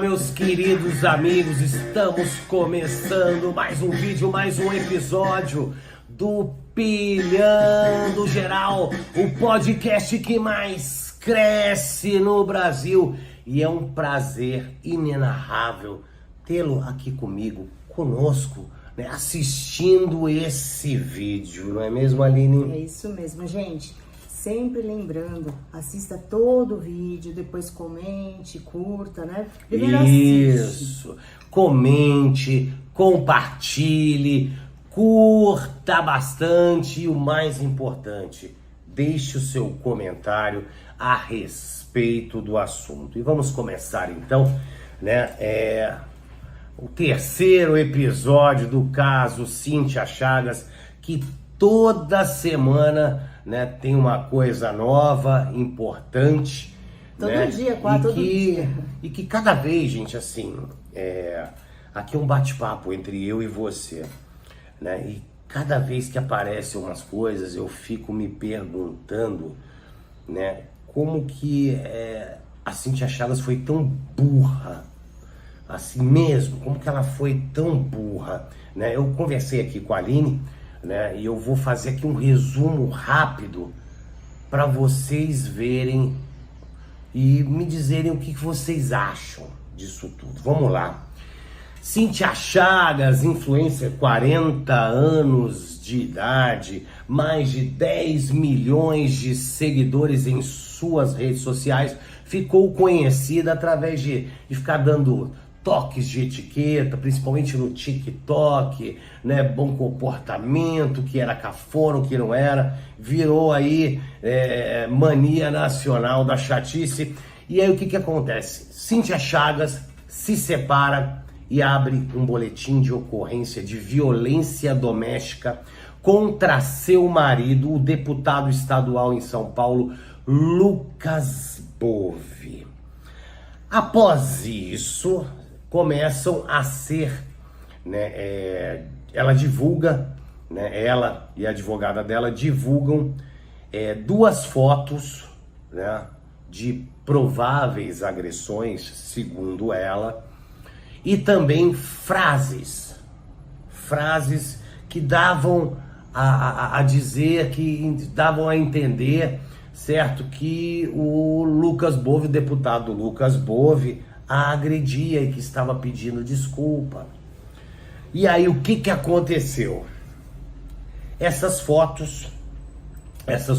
meus queridos amigos, estamos começando mais um vídeo, mais um episódio do Pilhando Geral, o podcast que mais cresce no Brasil. E é um prazer inenarrável tê-lo aqui comigo, conosco, né, assistindo esse vídeo, não é mesmo, Aline? É isso mesmo, gente. Sempre lembrando, assista todo o vídeo, depois comente, curta, né? Primeiro Isso, comente, compartilhe, curta bastante e o mais importante, deixe o seu comentário a respeito do assunto. E vamos começar então, né? O terceiro episódio do caso Cíntia Chagas, que toda semana, né, tem uma coisa nova, importante. Todo né? dia, todo dia. E que cada vez, gente, assim, aqui é um bate-papo entre eu e você, né? E cada vez que aparecem umas coisas, eu fico me perguntando, né, como que a Cíntia Chagas foi tão burra, assim mesmo, como que ela foi tão burra, né? Eu conversei aqui com a Aline, né, e eu vou fazer aqui um resumo rápido para vocês verem e me dizerem o que vocês acham disso tudo. Vamos lá. Cíntia Chagas, influencer, 40 anos de idade, mais de 10 milhões de seguidores em suas redes sociais, ficou conhecida através de ficar dando toques de etiqueta, principalmente no TikTok, né? Bom comportamento, que era cafona, o que não era, virou aí mania nacional da chatice. E aí o que acontece? Cíntia Chagas se separa e abre um boletim de ocorrência de violência doméstica contra seu marido, o deputado estadual em São Paulo, Lucas Bove. Após isso, começam a ser, né, ela divulga, né, ela e a advogada dela divulgam duas fotos, né, de prováveis agressões, segundo ela, e também frases que davam a dizer, que davam a entender, certo, que o Lucas Bove, o deputado Lucas Bove, a agredia e que estava pedindo desculpa. E aí o que aconteceu? Essas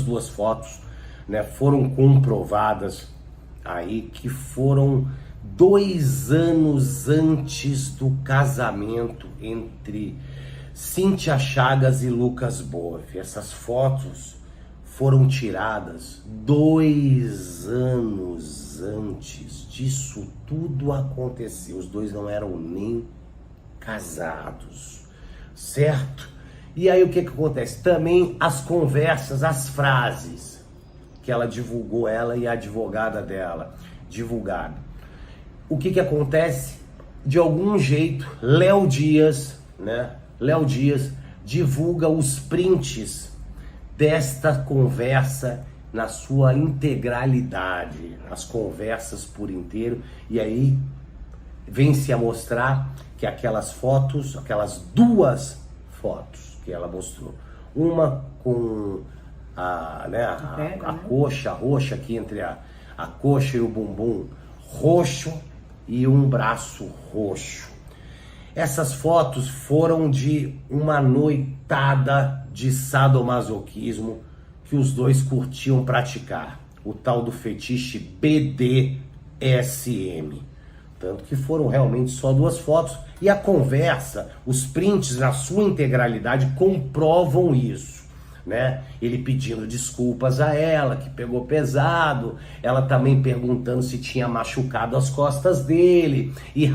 duas fotos, né, foram comprovadas aí que foram 2 anos antes do casamento entre Cíntia Chagas e Lucas Bove. Essas fotos foram tiradas 2 anos antes disso tudo acontecer. Os dois não eram nem casados, certo? E aí o que acontece? Também as conversas, as frases que ela divulgou, ela e a advogada dela divulgaram. O que acontece? De algum jeito, Léo Dias divulga os prints desta conversa na sua integralidade, as conversas por inteiro, e aí vem-se a mostrar que aquelas duas fotos que ela mostrou, uma com a coxa roxa, aqui entre a coxa e o bumbum roxo, e um braço roxo. Essas fotos foram de uma noitada de sadomasoquismo que os dois curtiam praticar, o tal do fetiche BDSM. Tanto que foram realmente só 2 fotos, e a conversa, os prints na sua integralidade comprovam isso, né? Ele pedindo desculpas a ela, que pegou pesado, ela também perguntando se tinha machucado as costas dele, e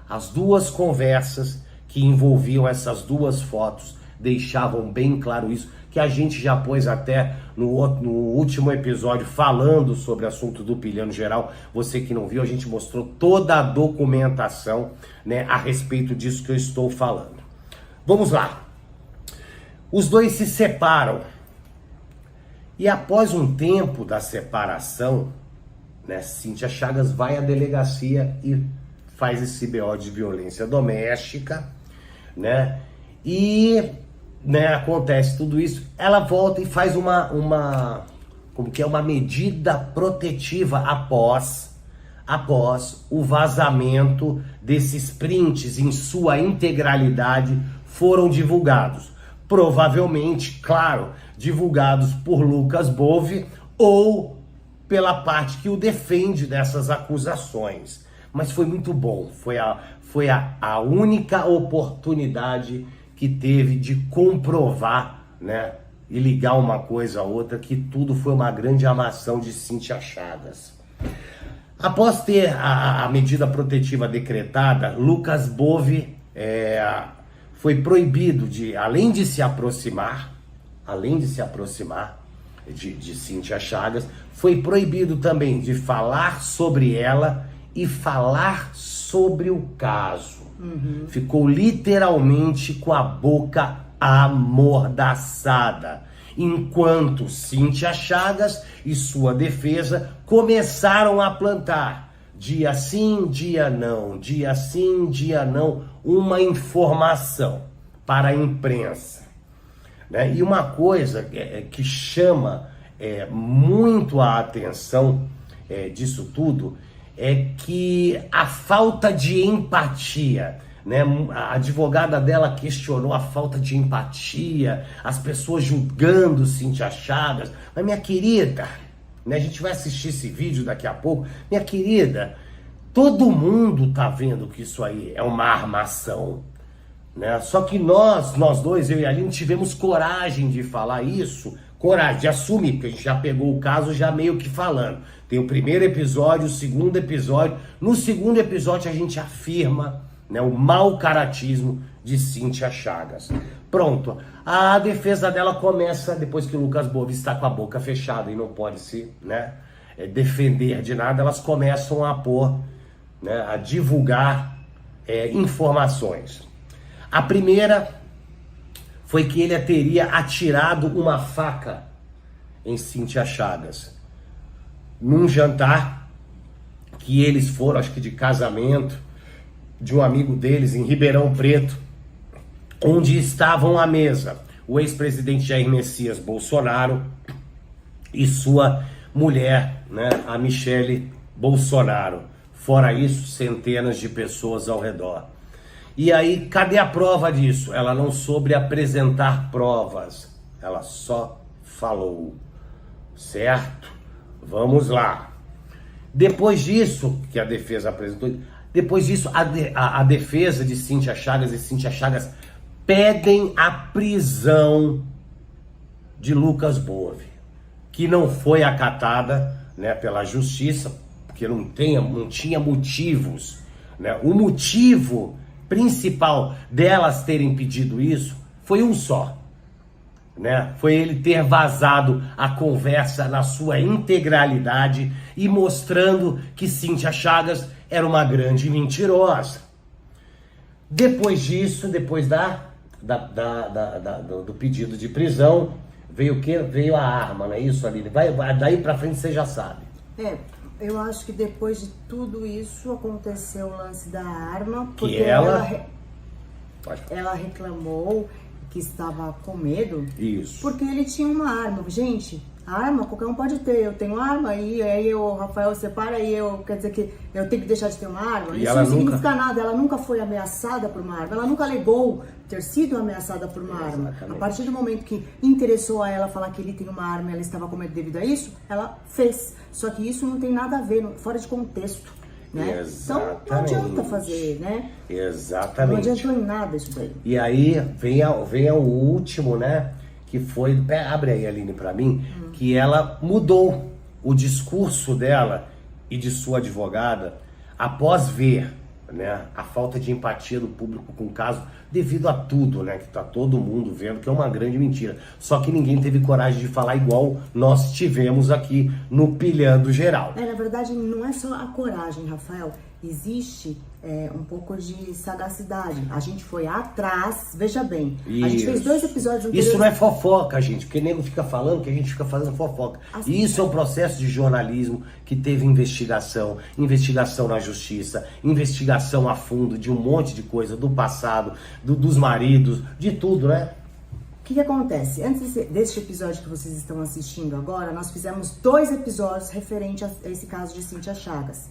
As 2 conversas que envolviam essas 2 fotos deixavam bem claro isso, que a gente já pôs até no último episódio falando sobre o assunto do Pilhando Geral. Você que não viu, a gente mostrou toda a documentação, né, a respeito disso que eu estou falando. Vamos lá. Os dois se separam. E após um tempo da separação, né? Cíntia Chagas vai à delegacia e faz esse BO de violência doméstica, né? E, né, acontece tudo isso, ela volta e faz uma medida protetiva após o vazamento desses prints em sua integralidade foram divulgados. Provavelmente, claro, divulgados por Lucas Bove ou pela parte que o defende dessas acusações. Mas foi muito bom, foi a única oportunidade que teve de comprovar, né, e ligar uma coisa a outra, que tudo foi uma grande armação de Cíntia Chagas. Após ter a medida protetiva decretada, Lucas Bove foi proibido de, além de se aproximar de Cíntia Chagas, foi proibido também de falar sobre ela e falar sobre o caso. Ficou literalmente com a boca amordaçada, enquanto Cíntia Chagas e sua defesa começaram a plantar, dia sim, dia não, dia sim, dia não, uma informação para a imprensa, né? E uma coisa que chama muito a atenção disso tudo é que a falta de empatia, né? A advogada dela questionou a falta de empatia, as pessoas julgando Cíntia Chagas. Mas, minha querida, né, a gente vai assistir esse vídeo daqui a pouco, minha querida, todo mundo tá vendo que isso aí é uma armação, né? Só que nós dois, eu e a Aline, tivemos coragem de falar isso, coragem de assumir, porque a gente já pegou o caso já meio que falando. Tem o primeiro episódio, o segundo episódio. No segundo episódio a gente afirma, né, o mau caratismo de Cíntia Chagas. Pronto, a defesa dela começa depois que o Lucas Bove está com a boca fechada e não pode se, né, defender de nada. Elas começam a pôr, né, a divulgar informações. A primeira foi que ele teria atirado uma faca em Cíntia Chagas num jantar que eles foram, acho que de casamento, de um amigo deles em Ribeirão Preto, onde estavam à mesa o ex-presidente Jair Messias Bolsonaro e sua mulher, né, a Michele Bolsonaro. Fora isso, centenas de pessoas ao redor. E aí, cadê a prova disso? Ela não soube apresentar provas, ela só falou, certo? Vamos lá. Depois disso, que a defesa apresentou, depois disso, a defesa de Cíntia Chagas e Cíntia Chagas pedem a prisão de Lucas Bove, que não foi acatada, né, pela justiça, porque não tinha motivos, né? O motivo principal delas terem pedido isso foi um só, né? Foi ele ter vazado a conversa na sua integralidade e mostrando que Cíntia Chagas era uma grande mentirosa. Depois disso, depois do pedido de prisão, veio o quê? Veio a arma, não é isso, Aline? Daí pra frente você já sabe. Eu acho que depois de tudo isso aconteceu o lance da arma, porque que ela reclamou que estava com medo. Isso. Porque ele tinha uma arma. Gente, arma qualquer um pode ter. Eu tenho arma e aí o Rafael separa e quer dizer que eu tenho que deixar de ter uma arma. E isso não significa nada. Ela nunca foi ameaçada por uma arma. Ela nunca alegou ter sido ameaçada por uma arma. A partir do momento que interessou a ela falar que ele tem uma arma e ela estava com medo devido a isso, ela fez. Só que isso não tem nada a ver, fora de contexto, né? Então não adianta fazer, né? Exatamente. Não adiantou em nada isso daí. E aí vem o último, né? Que foi, abre aí, Aline, pra mim, que ela mudou o discurso dela e de sua advogada após ver, né, a falta de empatia do público com o caso, devido a tudo, né, que tá todo mundo vendo que é uma grande mentira. Só que ninguém teve coragem de falar igual nós tivemos aqui no Pilhando Geral. Na verdade, não é só a coragem, Rafael. existe um pouco de sagacidade. A gente foi atrás, veja bem, a gente fez 2 episódios anteriores. Isso não é fofoca, gente, porque nego fica falando que a gente fica fazendo fofoca. E isso é um processo de jornalismo que teve investigação na justiça, investigação a fundo de um monte de coisa do passado, dos maridos, de tudo, né? O que acontece? Antes deste episódio que vocês estão assistindo agora, nós fizemos 2 episódios referente a esse caso de Cíntia Chagas,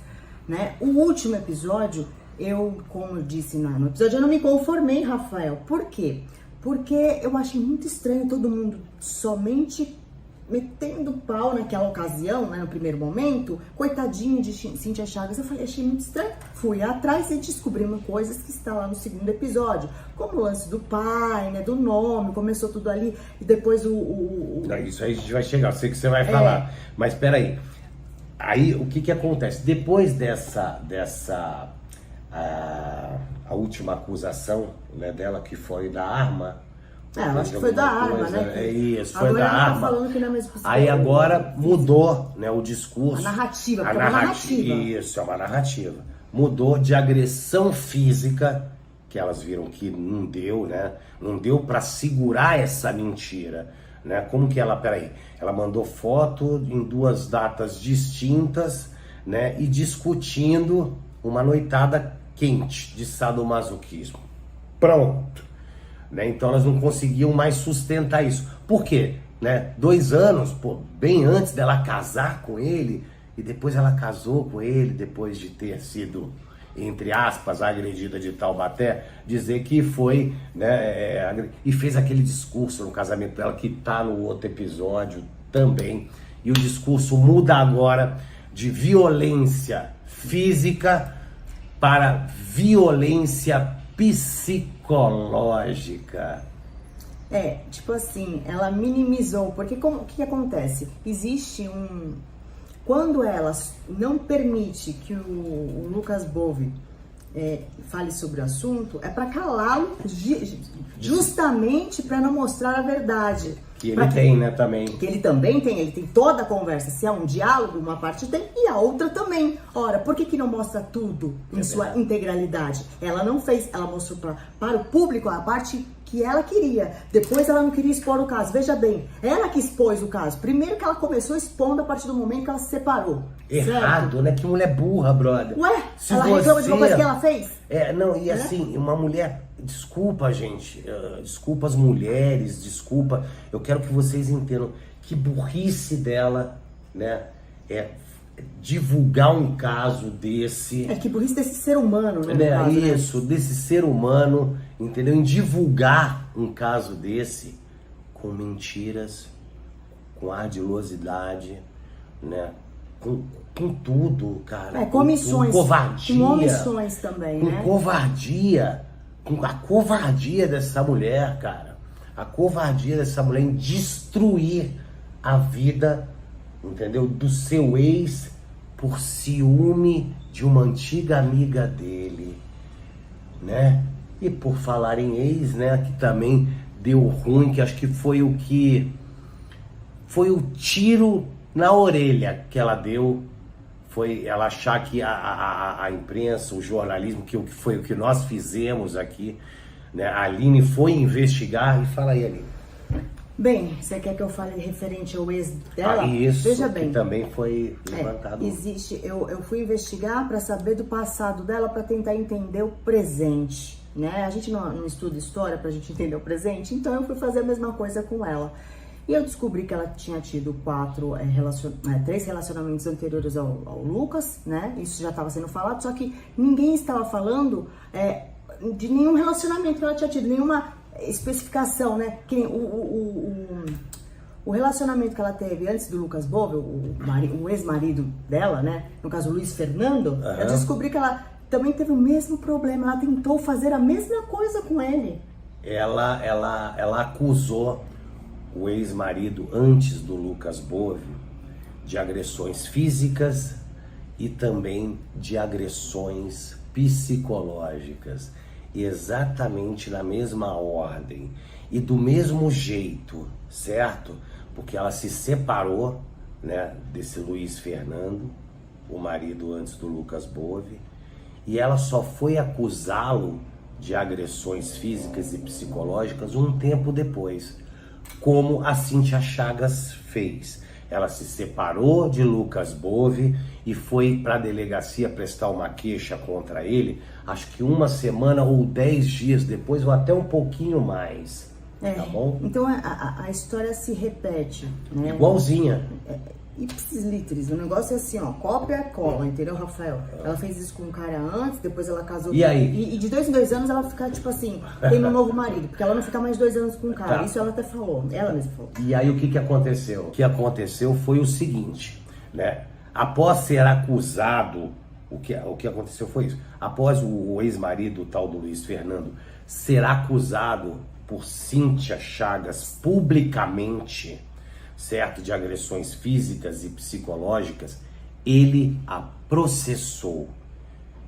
né? O último episódio, como eu disse no episódio, eu não me conformei, Rafael. Por quê? Porque eu achei muito estranho todo mundo somente metendo pau naquela ocasião, né, no primeiro momento, coitadinho de Cíntia Chagas. Eu falei, achei muito estranho. Fui atrás e descobrimos coisas que estão lá no segundo episódio, como o lance do pai, né, do nome, começou tudo ali, e depois Isso aí a gente vai chegar, eu sei que você vai falar, mas peraí. Aí o que acontece? Depois a última acusação, né, dela, que foi da arma. Eu acho que foi da arma, né? É isso, foi da arma. Falando que não é mais possível. Aí agora mudou, né, o discurso. A narrativa, porque é uma narrativa. Isso, é uma narrativa. Mudou de agressão física, que elas viram que não deu, né? Não deu pra segurar essa mentira, né? Como que ela, peraí, ela mandou foto em 2 datas distintas, né? E discutindo uma noitada quente de sadomasoquismo. Pronto. Né? Então elas não conseguiam mais sustentar isso. Por quê? Né? 2 anos, bem antes dela casar com ele, e depois ela casou com ele, depois de ter sido, entre aspas, agredida de Taubaté, dizer que foi, né, e fez aquele discurso no casamento dela, que tá no outro episódio também, e o discurso muda agora de violência física para violência psicológica. Tipo assim, ela minimizou, porque o que acontece? Existe quando ela não permite que o Lucas Bove fale sobre o assunto, é para calá-lo, justamente para não mostrar a verdade. Que ele tem, né, também. Que ele também tem, ele tem toda a conversa. Se é um diálogo, uma parte tem e a outra também. Ora, por que não mostra tudo em sua integralidade? Ela não fez, ela mostrou para o público a parte que ela queria. Depois ela não queria expor o caso. Veja bem, ela que expôs o caso. Primeiro que ela começou expondo a partir do momento que ela se separou. Errado, certo? né? Que mulher burra, brother. Ué, ela reclama de uma coisa que ela fez? Assim, uma mulher... Desculpa, gente. Desculpa as mulheres, desculpa. Eu quero que vocês entendam que burrice dela, né? Divulgar um caso desse. Que burrice desse ser humano, né? Caso, isso, né? Desse ser humano, entendeu? Em divulgar um caso desse com mentiras, com ardilosidade, né? Com tudo, cara. Com omissões. Com covardia. Com omissões também, né? Com covardia. Com a covardia dessa mulher, cara. A covardia dessa mulher em destruir a vida, entendeu? Do seu ex por ciúme de uma antiga amiga dele, né? E por falar em ex, né? Que também deu ruim, que acho que foi o tiro na orelha que ela deu. Foi ela achar que a imprensa, o jornalismo, que foi o que nós fizemos aqui, né? A Aline foi investigar. E fala aí, Aline. Bem, você quer que eu fale referente ao ex dela? Isso, veja bem, que também foi levantado. Eu fui investigar para saber do passado dela, para tentar entender o presente, né? A gente não estuda história pra gente entender o presente, então eu fui fazer a mesma coisa com ela. E eu descobri que ela tinha tido 3 relacionamentos anteriores ao Lucas, né? Isso já estava sendo falado, só que ninguém estava falando de nenhum relacionamento que ela tinha tido, nenhuma especificação, né? Que o relacionamento que ela teve antes do Lucas Bove, o ex-marido dela, né? No caso, o Luiz Fernando, eu descobri que ela também teve o mesmo problema. Ela tentou fazer a mesma coisa com ele. Ela acusou o ex-marido, antes do Lucas Bove, de agressões físicas e também de agressões psicológicas, exatamente na mesma ordem e do mesmo jeito, certo? Porque ela se separou, né, desse Luiz Fernando, o marido antes do Lucas Bove, E ela só foi acusá-lo de agressões físicas e psicológicas um tempo depois, como a Cíntia Chagas fez. Ela se separou de Lucas Bove e foi para a delegacia prestar uma queixa contra ele, acho que uma semana ou 10 dias depois, ou até um pouquinho mais. Tá bom? Então a história se repete, né? Igualzinha. Ipsis literis, o negócio é assim, ó, cópia cola, entendeu, Rafael? Ela fez isso com um cara antes, depois ela casou. E aí? E de 2 em 2 anos ela fica, tipo assim, tem um novo marido, porque ela não fica mais 2 anos com um cara. Isso ela até falou, ela mesma falou. E aí o que aconteceu? O que aconteceu foi o seguinte, né? Após ser acusado, o que aconteceu foi isso. Após o ex-marido, o tal do Luiz Fernando, ser acusado por Cíntia Chagas publicamente, certo, de agressões físicas e psicológicas, ele a processou.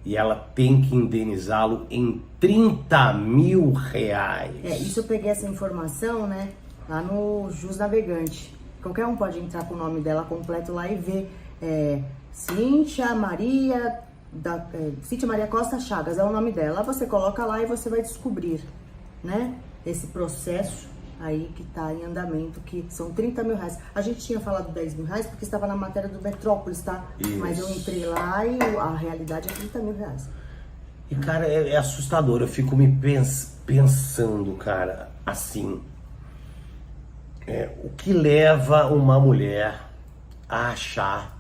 E ela tem que indenizá-lo em R$30 mil. Isso eu peguei essa informação, né, lá no Jus Navegante. Qualquer um pode entrar com o nome dela completo lá e ver. Cíntia Maria Costa Chagas é o nome dela. Você coloca lá e você vai descobrir, né, esse processo aí que tá em andamento, que são R$30 mil. A gente tinha falado R$10 mil porque estava na matéria do Metrópolis, tá? Isso. Mas eu entrei lá e a realidade é R$30 mil. E, cara, é assustador. Eu fico me pensando, cara, assim, o que leva uma mulher a achar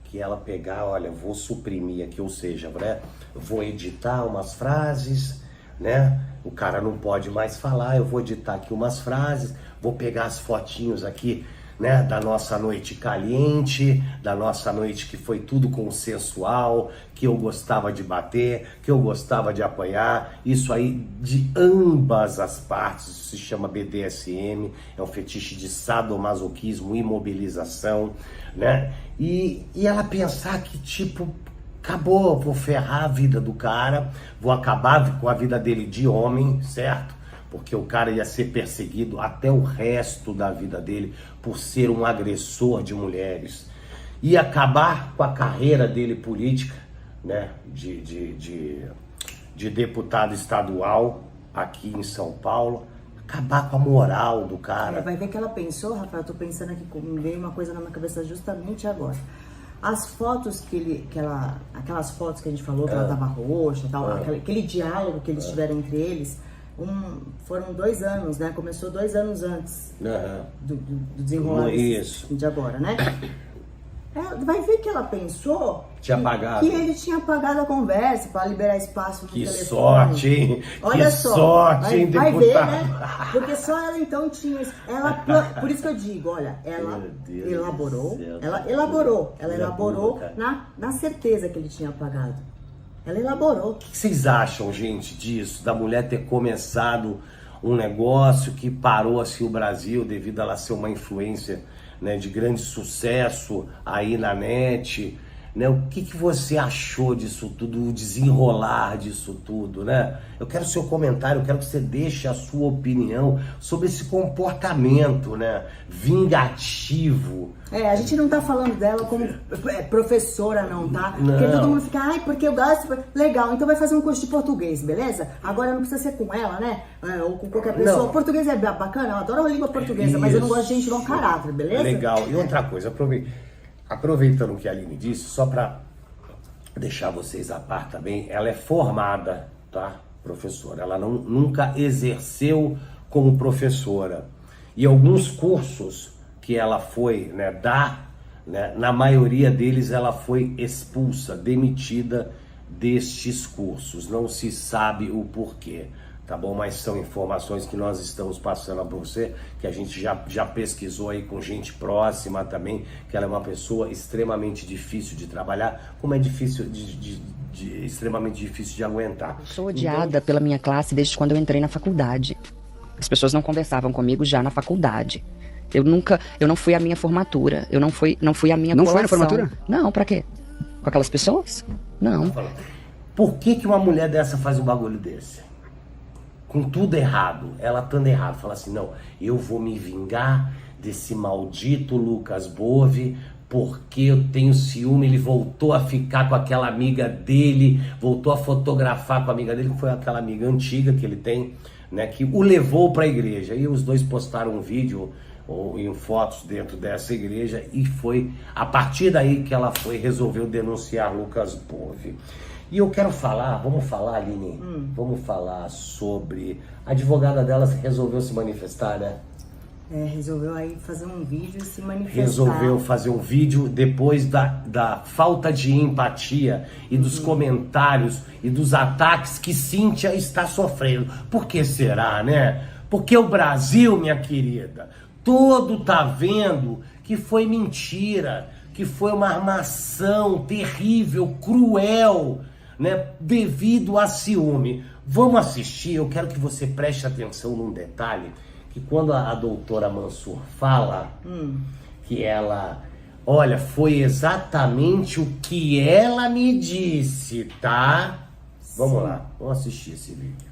que ela pegar, olha, vou suprimir aqui, ou seja, né, vou editar umas frases, né? O cara não pode mais falar, eu vou editar aqui umas frases, vou pegar as fotinhos aqui, né, da nossa noite caliente, da nossa noite que foi tudo consensual, que eu gostava de bater, que eu gostava de apanhar, isso aí de ambas as partes, isso se chama BDSM, é um fetiche de sadomasoquismo, imobilização, né? E ela pensar que, tipo, acabou, vou ferrar a vida do cara, vou acabar com a vida dele de homem, certo? Porque o cara ia ser perseguido até o resto da vida dele por ser um agressor de mulheres. Ia acabar com a carreira dele política, né? De deputado estadual aqui em São Paulo. Acabar com a moral do cara. Vai ver que ela pensou, Rafael, eu tô pensando aqui, me veio uma coisa na minha cabeça justamente agora. As fotos aquelas fotos que a gente falou, que ela tava roxa e tal, aquele diálogo que eles tiveram entre eles, foram 2 anos, né? Começou 2 anos antes do desenrolar de agora, né? Vai ver que ela pensou que ele tinha apagado a conversa para liberar espaço no telefone. Sorte, hein? Olha que só, sorte, hein, vai deputado? ver, né? Porque só ela então tinha isso. Por isso que eu digo, olha, ela elaborou na certeza que ele tinha apagado. Ela elaborou. O que vocês acham, gente, disso? Da mulher ter começado um negócio que parou assim o Brasil devido a ela ser uma influência, né, de grande sucesso aí na net, né? O que você achou disso tudo, o desenrolar disso tudo, né? Eu quero seu comentário, eu quero que você deixe a sua opinião sobre esse comportamento, né, vingativo. A gente não tá falando dela como professora não, tá? Não. Porque todo mundo fica, porque eu gosto, legal, então vai fazer um curso de português, beleza? Agora não precisa ser com ela, né? Ou com qualquer pessoa. Não. Português é bacana, eu adoro a língua portuguesa, mas eu não gosto de gente com caráter, beleza? Legal. E outra coisa, aproveitando o que a Aline disse, só para deixar vocês a par também, ela é formada, tá, professora? Ela nunca exerceu como professora. E alguns cursos que ela foi, né, dar, né, na maioria deles ela foi expulsa, demitida destes cursos. Não se sabe o porquê, tá bom? Mas são informações que nós estamos passando para você, que a gente já pesquisou aí com gente próxima também, que ela é uma pessoa extremamente difícil de trabalhar, como é difícil extremamente difícil de aguentar. Sou odiada pela minha classe desde quando eu entrei na faculdade. As pessoas não conversavam comigo já na faculdade. Eu não fui à minha formatura, eu não fui à minha Não colação. foi na formatura? Não, pra quê? Com aquelas pessoas? Não. Por que uma mulher dessa faz um bagulho desse? Com tudo errado, ela estando errado, fala assim, não, eu vou me vingar desse maldito Lucas Bove porque eu tenho ciúme. Ele voltou a ficar com aquela amiga dele, voltou a fotografar com a amiga dele, que foi aquela amiga antiga que ele tem, né, que o levou para a igreja. E os dois postaram um vídeo em fotos dentro dessa igreja, e foi a partir daí que ela resolveu denunciar Lucas Bove. E eu quero falar, vamos falar, Aline, vamos falar sobre a advogada dela resolveu se manifestar, né? Resolveu aí fazer um vídeo e se manifestar. Resolveu fazer um vídeo depois da falta de empatia e dos comentários e dos ataques que Cíntia está sofrendo. Por que será, né? Porque o Brasil, minha querida, todo tá vendo que foi mentira, que foi uma armação terrível, cruel, né, devido a ciúme. Vamos assistir, eu quero que você preste atenção num detalhe, que quando a doutora Mansur fala que ela, olha, foi exatamente o que ela me disse, tá? Vamos lá, vamos assistir esse vídeo.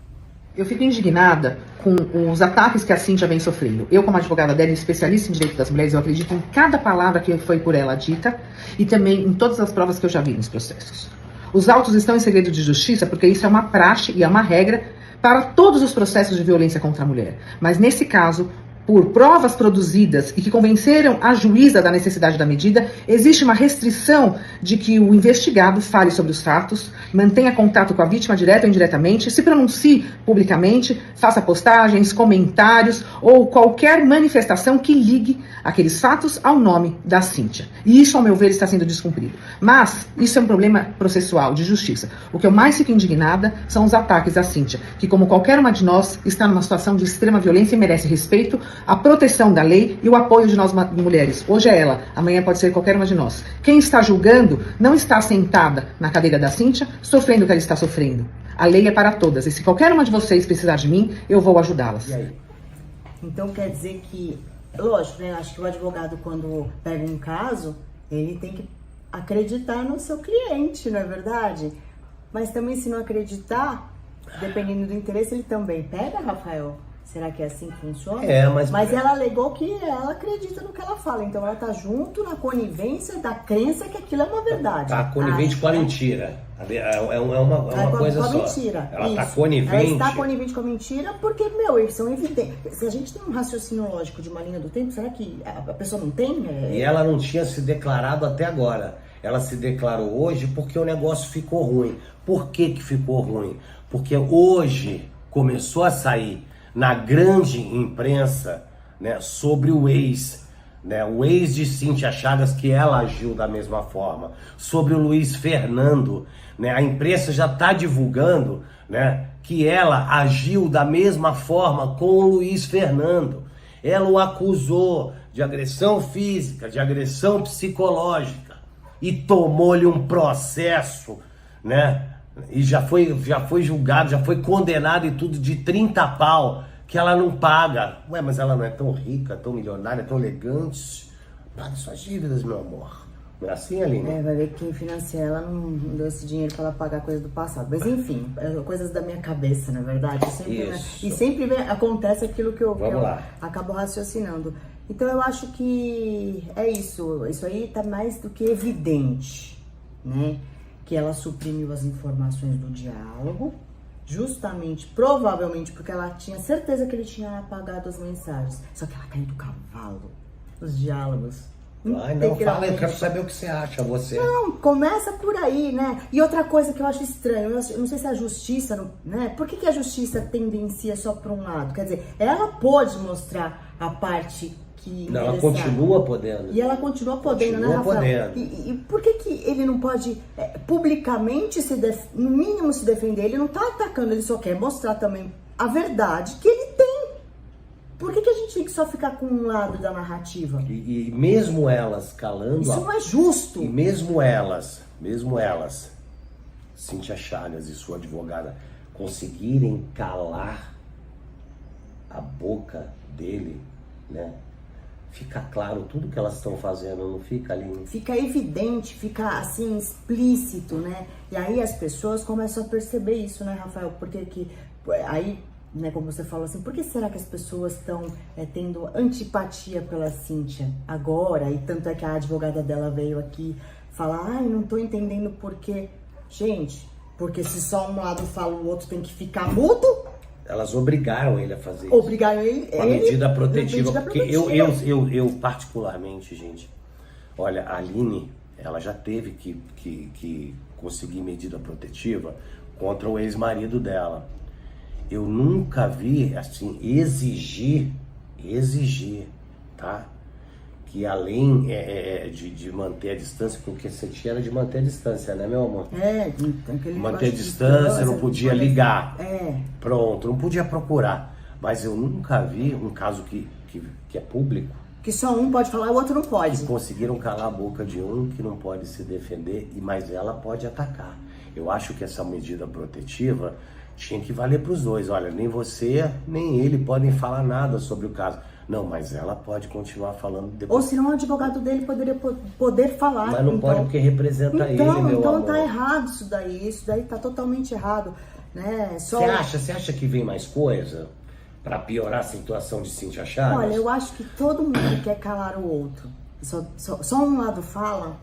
Eu fico indignada com os ataques que a Cíntia vem sofrendo. Eu, como advogada dela, especialista em direito das mulheres, eu acredito em cada palavra que foi por ela dita e também em todas as provas que eu já vi nos processos. Os autos estão em segredo de justiça porque isso é uma praxe e é uma regra para todos os processos de violência contra a mulher. Mas nesse caso, por provas produzidas e que convenceram a juíza da necessidade da medida, existe uma restrição de que o investigado fale sobre os fatos, mantenha contato com a vítima direta ou indiretamente, se pronuncie publicamente, faça postagens, comentários ou qualquer manifestação que ligue aqueles fatos ao nome da Cíntia. E isso, ao meu ver, está sendo descumprido. Mas isso é um problema processual, de justiça. O que eu mais fico indignada são os ataques à Cíntia, que, como qualquer uma de nós, está numa situação de extrema violência e merece respeito, a proteção da lei e o apoio de nós mulheres. Hoje é ela, amanhã pode ser qualquer uma de nós. Quem está julgando não está sentada na cadeira da Cíntia, sofrendo o que ela está sofrendo. A lei é para todas, e se qualquer uma de vocês precisar de mim, eu vou ajudá-las. E aí? Então quer dizer que, lógico, né? Acho que o advogado, quando pega um caso, ele tem que acreditar no seu cliente, não é verdade? Mas também, se não acreditar, dependendo do interesse, ele também pega, Rafael? Será que é assim que funciona? Mas ela alegou que ela acredita no que ela fala. Então ela tá junto na conivência da crença que aquilo é uma verdade. Tá conivente com a mentira. É uma coisa só. Mentira. Ela Isso. tá conivente. Ela está conivente com a mentira porque, eles são evidentes. Se a gente tem um raciocínio lógico de uma linha do tempo, será que a pessoa não tem? E ela não tinha se declarado até agora. Ela se declarou hoje porque o negócio ficou ruim. Por que ficou ruim? Porque hoje começou a sair na grande imprensa, né, sobre o ex, né, o ex de Cíntia Chagas, que ela agiu da mesma forma, sobre o Luiz Fernando, né, a imprensa já está divulgando, né, que ela agiu da mesma forma com o Luiz Fernando. Ela o acusou de agressão física, de agressão psicológica e tomou-lhe um processo, né? E já foi julgado, já foi condenado e tudo de 30 pau, que ela não paga. Ué, mas ela não é tão rica, tão milionária, tão elegante. Pague suas dívidas, meu amor. Não é assim, Aline? Vai ver que quem financia ela não deu esse dinheiro pra ela pagar coisa do passado. Mas enfim, coisas da minha cabeça, na verdade. E sempre acontece aquilo que eu acabo raciocinando. Então eu acho que é isso. Isso aí tá mais do que evidente, né? Que ela suprimiu as informações do diálogo, justamente, provavelmente, porque ela tinha certeza que ele tinha apagado as mensagens. Só que ela caiu do cavalo, os diálogos. Ai, não, fala, eu quero saber o que você acha, você. Não, começa por aí, né? E outra coisa que eu acho estranho, eu não sei se a justiça, né? Por que a justiça tendencia só para um lado? Quer dizer, ela pode mostrar a parte que... Não, ela continua podendo. E ela continua podendo, né, Rafael? E por que ele não pode publicamente, no mínimo, se defender? Ele não tá atacando, ele só quer mostrar também a verdade que ele tem. Por que a gente tem que só ficar com um lado da narrativa? E mesmo elas calando... Isso não é justo. E mesmo elas, Cíntia Chagas e sua advogada, conseguirem calar a boca dele, né? Fica claro tudo que elas estão fazendo, não fica ali? Fica evidente, fica assim, explícito, né? E aí as pessoas começam a perceber isso, né, Rafael? Porque aí né, como você falou assim, por que será que as pessoas estão tendo antipatia pela Cíntia agora? E tanto é que a advogada dela veio aqui falar, ai, não tô entendendo por quê. Gente, porque se só um lado fala, o outro tem que ficar mudo? Elas obrigaram ele a fazer isso. Obrigaram ele. Com a medida protetiva. medida Porque eu particularmente, gente, olha, a Aline, ela já teve que conseguir medida protetiva contra o ex-marido dela. Eu nunca vi, assim, exigir, tá? Que além de manter a distância, porque você tinha era de manter a distância, né, meu amor? Manter a distância, não podia ligar. Pronto, não podia procurar. Mas eu nunca vi um caso que é público. Que só um pode falar, o outro não pode. Que conseguiram calar a boca de um que não pode se defender, mas ela pode atacar. Eu acho que essa medida protetiva tinha que valer para os dois. Olha, nem você, nem ele podem falar nada sobre o caso. Não, mas ela pode continuar falando depois. Ou senão o advogado dele poder falar. Mas não pode porque representa ele, meu então amor. Tá errado isso daí tá totalmente errado, né? Você acha que vem mais coisa para piorar a situação de Cíntia Chagas? Olha, eu acho que todo mundo quer calar o outro. Só um lado fala,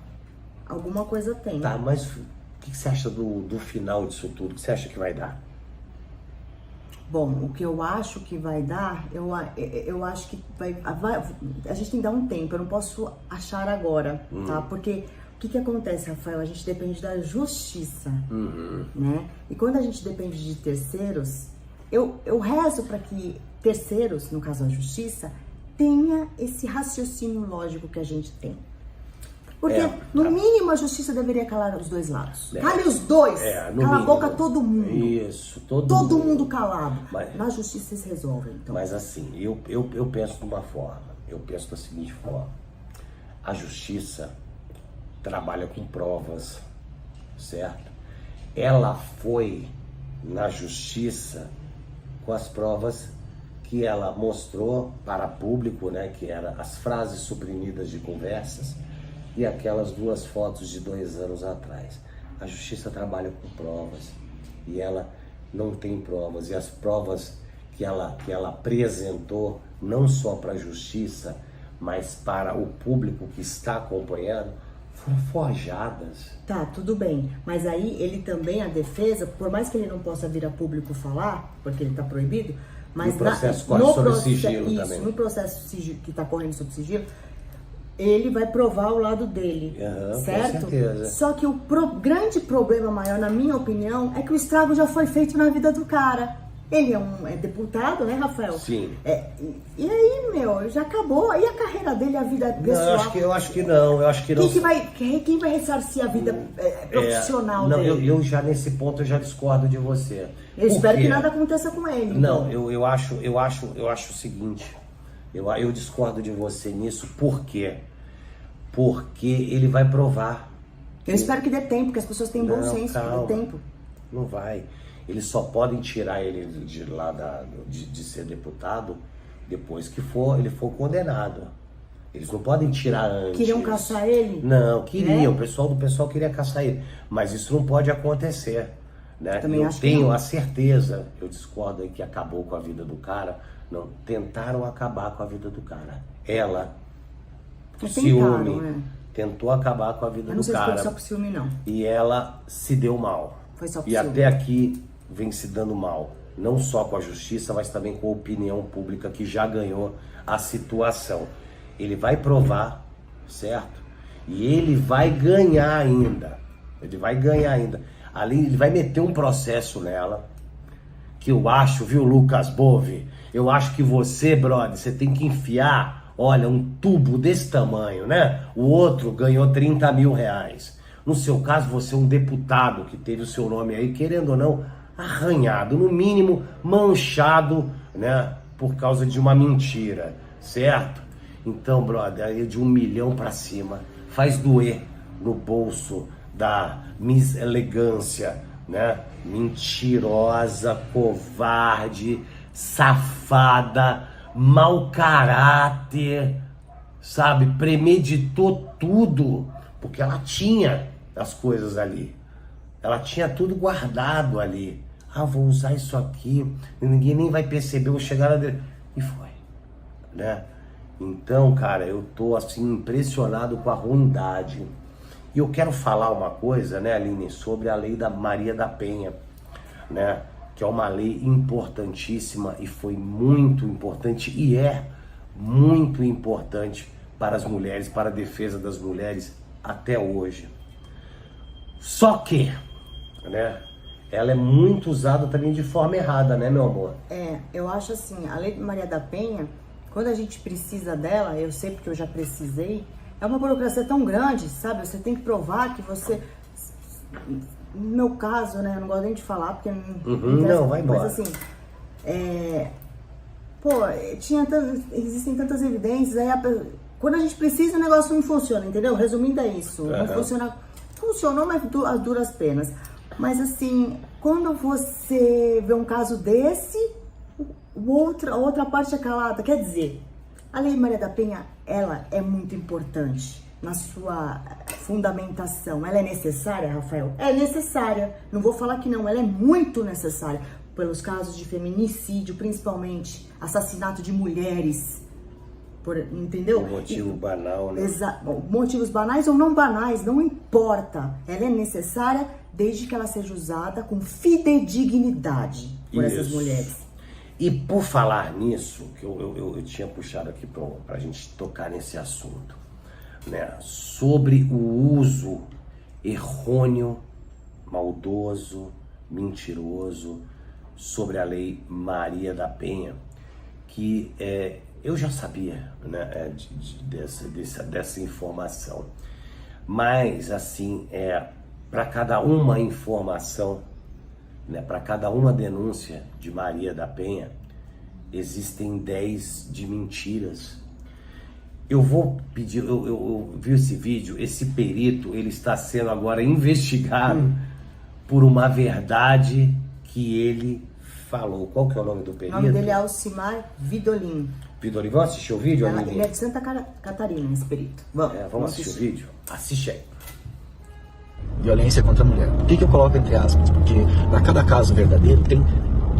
alguma coisa tem. Tá, mas o que você acha do final disso tudo? O que você acha que vai dar? Bom, o que eu acho que vai dar, eu acho que vai, a gente tem que dar um tempo, eu não posso achar agora, tá? Porque o que acontece, Rafael? A gente depende da justiça, né? E quando a gente depende de terceiros, eu rezo para que terceiros, no caso a justiça, tenha esse raciocínio lógico que a gente tem. Porque, no mínimo, a justiça deveria calar os dois lados. Cale os dois. Cala a boca todo mundo. Isso, todo mundo calado. Mas, na justiça se resolve, então. Mas assim, eu penso de uma forma. Eu penso da seguinte forma. A justiça trabalha com provas, certo? Ela foi na justiça com as provas que ela mostrou para público, né? Que eram as frases suprimidas de conversas e aquelas 2 fotos de 2 anos atrás. A justiça trabalha com provas e ela não tem provas. E as provas que ela apresentou, não só para a justiça, mas para o público que está acompanhando, foram forjadas. Tá, tudo bem. Mas aí ele também, a defesa, por mais que ele não possa vir a público falar, porque ele está proibido, mas no processo sobre sigilo também. No processo que está correndo sobre sigilo, ele vai provar o lado dele, certo? Com certeza. Só que o grande problema maior, na minha opinião, é que o estrago já foi feito na vida do cara. Ele é deputado, né, Rafael? Sim. E aí, meu, já acabou. E a carreira dele, a vida pessoal? Não, eu acho que não. Quem vai ressarcir a vida profissional não, dele? Eu já nesse ponto eu já discordo de você. Eu espero que nada aconteça com ele. Não, então. eu acho o seguinte. Eu discordo de você nisso. Por quê? Porque ele vai provar. Eu espero que dê tempo, porque as pessoas têm bom senso. Calma, dê tempo. Não vai. Eles só podem tirar ele de lá de ser deputado depois que ele for condenado. Eles não podem tirar antes. Queriam caçar ele? Não, queriam. O pessoal queria caçar ele. Mas isso não pode acontecer. Né? Eu tenho a certeza, eu discordo aí que acabou com a vida do cara. Não, tentaram acabar com a vida do cara. Ela, por ciúme, tentou acabar com a vida do cara. Eu não sei se foi só por ciúme, não. E ela se deu mal. Foi só por ciúme. E até aqui vem se dando mal. Não só com a justiça, mas também com a opinião pública que já ganhou a situação. Ele vai provar, certo? E ele vai ganhar ainda. Ele vai ganhar ainda. Ali ele vai meter um processo nela, que eu acho, viu, Lucas Bove? Eu acho que você, brother, você tem que enfiar, olha, um tubo desse tamanho, né? O outro ganhou 30 mil reais. No seu caso, você é um deputado que teve o seu nome aí, querendo ou não, arranhado, no mínimo manchado, né? Por causa de uma mentira, certo? Então, brother, aí de 1 milhão pra cima, faz doer no bolso da Miss Elegância, né? Mentirosa, covarde, safada, mau caráter, sabe? Premeditou tudo, porque ela tinha as coisas ali. Ela tinha tudo guardado ali. Ah, vou usar isso aqui, ninguém nem vai perceber, eu vou chegar lá dele. E foi, né? Então, cara, eu tô assim impressionado com a ruindade. E eu quero falar uma coisa, né, Aline, sobre a lei da Maria da Penha, né? Que é uma lei importantíssima e foi muito importante e é muito importante para as mulheres, para a defesa das mulheres até hoje. Só que, né, ela é muito usada também de forma errada, né, meu amor? Eu acho assim, a lei de Maria da Penha, quando a gente precisa dela, eu sei porque eu já precisei, é uma burocracia tão grande, sabe? Você tem que provar que você... No meu caso, né, eu não gosto nem de falar, porque não, vai embora. Mas assim, existem tantas evidências, aí quando a gente precisa o negócio não funciona, entendeu? Resumindo é isso, não funciona, funcionou, mas as duras penas. Mas assim, quando você vê um caso desse, a outra parte é calada, quer dizer, a Lei Maria da Penha, ela é muito importante na sua fundamentação. Ela é necessária, Rafael? É necessária. Não vou falar que não, ela é muito necessária. Pelos casos de feminicídio, principalmente, assassinato de mulheres. Entendeu? Por motivo banal, né? Motivos banais ou não banais, não importa. Ela é necessária desde que ela seja usada com fidedignidade por essas mulheres. E por falar nisso, que eu tinha puxado aqui pra gente tocar nesse assunto, né, sobre o uso errôneo, maldoso, mentiroso sobre a Lei Maria da Penha, que eu já sabia, né, dessa informação, mas assim, para cada uma informação, né, para cada uma denúncia de Maria da Penha, existem 10 de mentiras. Eu vou pedir, eu vi esse vídeo, esse perito, ele está sendo agora investigado por uma verdade que ele falou. Qual que é o nome do perito? O nome dele é Alcimar Vidolin. Vidolin, vamos assistir o vídeo? Ele é de Santa Catarina, esse perito. Vamos assistir o vídeo? Assiste aí. Violência contra a mulher. Por que eu coloco entre aspas? Porque para cada caso verdadeiro tem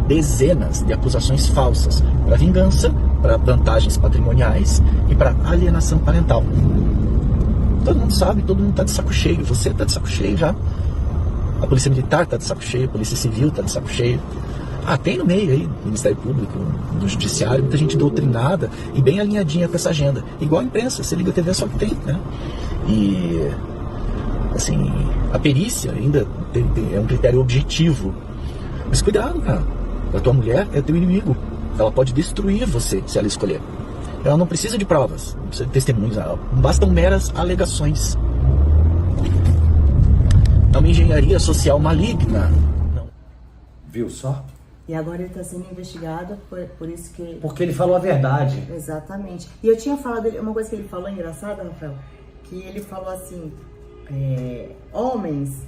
dezenas de acusações falsas para vingança, para vantagens patrimoniais e para alienação parental. Todo mundo sabe, todo mundo está de saco cheio. Você está de saco cheio já. A Polícia Militar está de saco cheio, a Polícia Civil está de saco cheio. Tem no meio aí, do Ministério Público, do Judiciário, muita gente doutrinada e bem alinhadinha com essa agenda. Igual a imprensa, você liga a TV só que tem, né? E, assim, a perícia ainda é um critério objetivo. Mas cuidado, cara. A tua mulher é teu inimigo. Ela pode destruir você se ela escolher. Ela não precisa de provas, não precisa de testemunhos. Não bastam meras alegações. É uma engenharia social maligna. Não. Viu só? E agora ele está sendo investigado por isso que... Porque ele falou a verdade. Exatamente. E eu tinha falado, uma coisa que ele falou engraçada, Rafael, que ele falou assim, homens,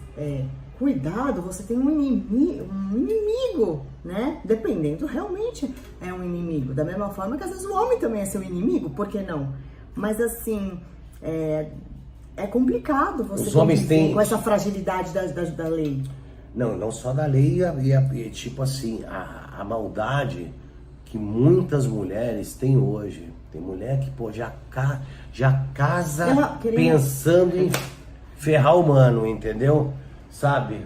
cuidado, você tem um inimigo, né? Dependendo, realmente é um inimigo. Da mesma forma que às vezes o homem também é seu inimigo, por que não? Mas assim, é complicado você Os homens têm... com essa fragilidade da lei. Não só da lei, e tipo assim, a maldade que muitas mulheres têm hoje. Tem mulher que, pô, já casa pensando em ferrar o mano, entendeu? Sabe?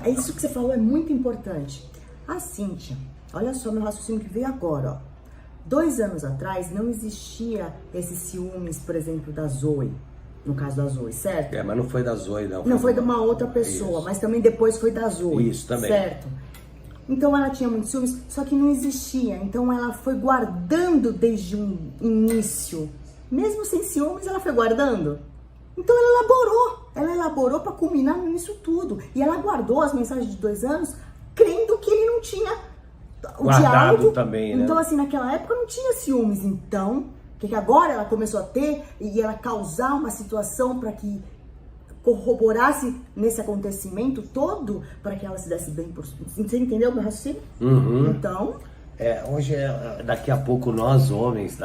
Isso que você falou é muito importante. A Cíntia, olha só meu raciocínio que veio agora, ó. 2 anos atrás não existia esses ciúmes, por exemplo, da Zoe. No caso da Zoe, certo? Mas não foi da Zoe, não. Não, foi de uma outra pessoa, isso. Mas também depois foi da Zoe. Isso, também. Certo? Então ela tinha muitos ciúmes, só que não existia. Então ela foi guardando desde um início. Mesmo sem ciúmes, ela foi guardando. Então ela elaborou para culminar nisso tudo. E ela guardou as mensagens de 2 anos, crendo que ele não tinha o guardado diálogo. Também, né? Então assim, naquela época não tinha ciúmes. Então... que agora ela começou a ter e ela causar uma situação para que corroborasse nesse acontecimento todo para que ela se desse bem por si. Você entendeu meu raciocínio? Uhum. Então... Hoje, daqui a pouco nós homens,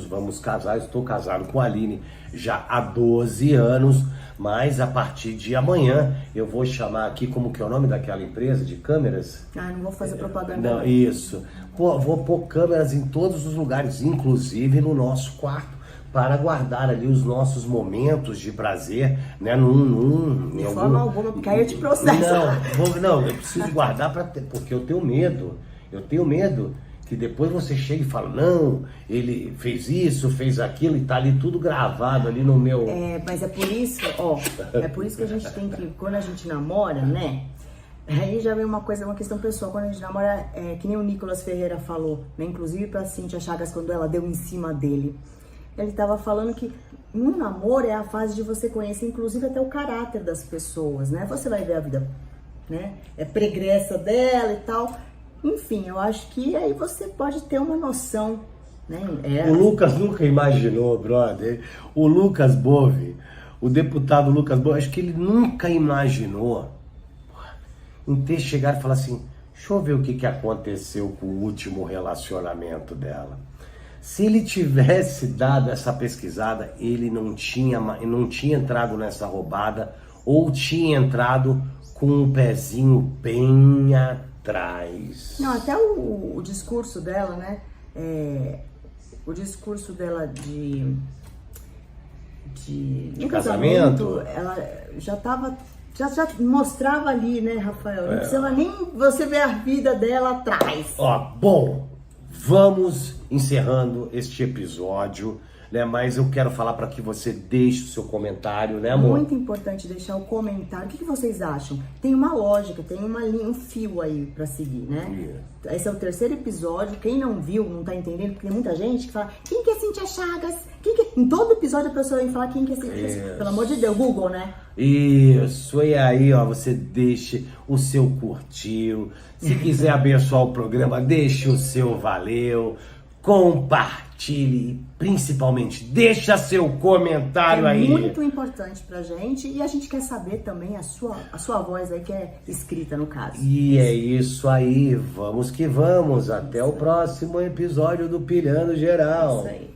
vamos casar. Eu estou casado com a Aline já há 12 anos, mas a partir de amanhã eu vou chamar aqui, como que é o nome daquela empresa de câmeras? Não vou fazer propaganda. Não, isso. Vou pôr câmeras em todos os lugares, inclusive no nosso quarto, para guardar ali os nossos momentos de prazer, né? De forma alguma, porque aí eu te processo. Não, eu preciso guardar porque eu tenho medo. Eu tenho medo que depois você chegue e fale, não, ele fez isso, fez aquilo, e tá ali tudo gravado ali no meu... Mas é por isso, é por isso que a gente tem que, quando a gente namora, né? Aí já vem uma questão pessoal. Quando a gente namora, que nem o Nicolas Ferreira falou, né? Inclusive pra Cíntia Chagas, quando ela deu em cima dele. Ele tava falando que um namoro é a fase de você conhecer, inclusive, até o caráter das pessoas, né? Você vai ver a vida, né? Pregressa dela e tal. Enfim, eu acho que aí você pode ter uma noção, né? O Lucas nunca imaginou, brother. O Lucas Bove, o deputado Lucas Bove, acho que ele nunca imaginou em ter chegado e falar assim, deixa eu ver o que aconteceu com o último relacionamento dela. Se ele tivesse dado essa pesquisada, ele não tinha entrado nessa roubada, ou tinha entrado com um pezinho bem atrás. Não, até o discurso dela, né? O discurso dela de casamento, ela já tava... Já mostrava ali, né, Rafael? Não precisava nem você ver a vida dela atrás. Bom, vamos encerrando este episódio, né? Mas eu quero falar para que você deixe o seu comentário, né, amor? Muito importante deixar o comentário. O que vocês acham? Tem uma lógica, tem uma linha, um fio aí para seguir, né? Esse é o 3º episódio. Quem não viu, não tá entendendo, porque tem muita gente que fala, quem que é Cíntia Chagas? Em todo episódio a pessoa vem falar quem que é Cíntia Chagas. Pelo amor de Deus, Google, né? Isso, e aí, você deixe o seu curtiu. Se quiser abençoar o programa, deixe o seu valeu. Compartilhe e principalmente deixa seu comentário aí. É muito importante pra gente e a gente quer saber também a sua voz aí, que é escrita no caso. E é isso aí, vamos que vamos. Até o próximo episódio do Pilhando Geral. Isso aí.